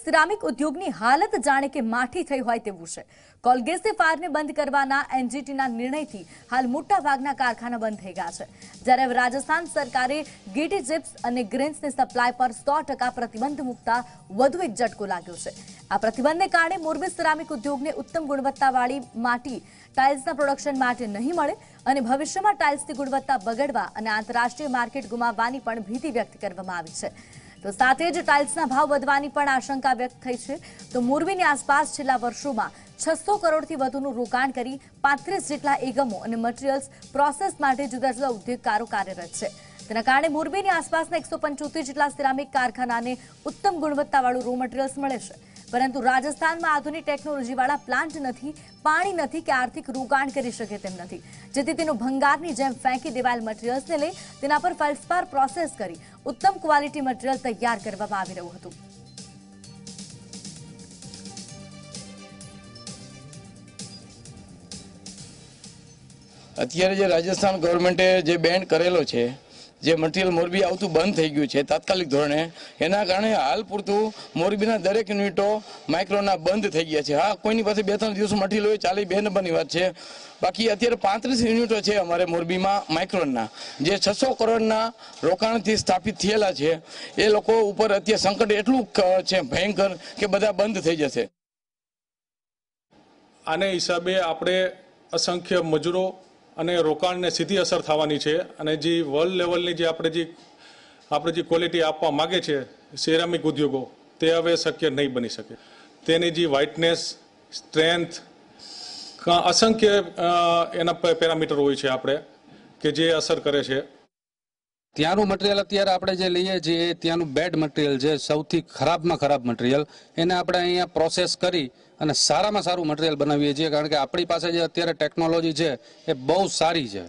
Ceramic ઉદ્યોગની હાલત જાણે કે માઠી થઈ હોય તેવું છે। કોલગેસિફાયરને બંધ કરવાના એનજીટીના નિર્ણયથી હાલ મોટા ભાગના કારખાના બંધ થઈ ગયા છે, જ્યારે રાજસ્થાન સરકારે ગીટી ચિપ્સ અને ગ્રેન્સની સપ્લાય પર 100% પ્રતિબંધ મૂકતા વધુ એક ઝટકો લાગ્યો છે। આ પ્રતિબંધને કારણે મોરબી સિરામિક ઉદ્યોગને ઉત્તમ ગુણવત્તાવાળી માટી ટાઇલ્સના પ્રોડક્શન માટે નહીં મળે અને ભવિષ્યમાં ટાઇલ્સની ગુણવત્તા બગડવા અને આંતરરાષ્ટ્રીય માર્કેટ ગુમાવવાની પણ ભીતિ વ્યક્ત કરવામાં આવી છે। તો સાથે જ ટાઇલ્સના ભાવ વધવાની પણ આશંકા વ્યક્ત થઈ છે। તો મોરબીની આસપાસ છેલ્લા વર્ષોમાં 600 કરોડથી વધુનું રોકાણ કરી 35 જેટલા એકમો અને મટીરીયલ્સ પ્રોસેસ માટે જુદા જુદા ઉદ્યોગકારો કાર્યરત છે। તેના કારણે મોરબીની આસપાસના 175 જેટલા સિરામિક કારખાનાને ઉત્તમ ગુણવત્તાવાળું રો મટીરીયલ્સ મળે છે, પરંતુ રાજસ્થાનમાં આધુનિક ટેકનોલોજીવાળા પ્લાન્ટ નથી, પાણી નથી કે આર્થિક રોકાણ કરી શકે તેમ નથી, જેથી તેનું ભંગારની જેમ ફેંકી દેવાયેલ મટીરીયલ્સને લઈ તેના પર ફેલ્સપાર પ્રોસેસ કરી ઉત્તમ ક્વોલિટી મટીરીયલ તૈયાર કરવામાં આવી રહ્યું હતું। અત્યારે જે રાજસ્થાન ગવર્મેન્ટે જે બેન કરેલો છે, જે મટીરિયલ મોરબી આવતું બંધ થઈ ગયું છે તાત્કાલિક ધોરણે, એના કારણે હાલ પૂરતું મોરબીના દરેક યુનિટો માઇક્રોના બંધ થઈ ગયા છે। હા, કોઈની પાસે 2-3 દિવસ મટીરિયલ હોય ચાલે, 2 નંબરની વાત છે। બાકી અત્યારે 35 યુનિટો છે અમારે મોરબીમાં માઇક્રોનના, જે 600 કરોડના રોકાણથી સ્થાપિત થયેલા છે। એ લોકો ઉપર અત્યારે સંકટ એટલું છે ભયંકર કે બધા બંધ થઈ જશે। આને હિસાબે આપણે અસંખ્ય મજૂરો અને રોકાણને સીધી અસર થવાની છે, અને જે વર્લ્ડ લેવલની જે આપણે જે ક્વોલિટી આપવા માગે છે સિરામિક ઉદ્યોગો, તે હવે શક્ય નહીં બની શકે। તેની જે વ્હાઇટનેસ, સ્ટ્રેન્થ, અસંખ્ય એના પેરામીટર હોય છે આપણે કે જે અસર કરે છે। ત્યાંનું મટીરિયલ અત્યારે આપણે જે લઈએ છીએ ત્યાંનું બેડ મટીરિયલ છે, સૌથી ખરાબમાં ખરાબ મટીરિયલ, એને આપણે અહીંયા પ્રોસેસ કરી અને સારામાં સારું મટીરિયલ બનાવીએ છીએ, કારણ કે આપણી પાસે જે અત્યારે ટેકનોલોજી છે એ બહુ સારી છે।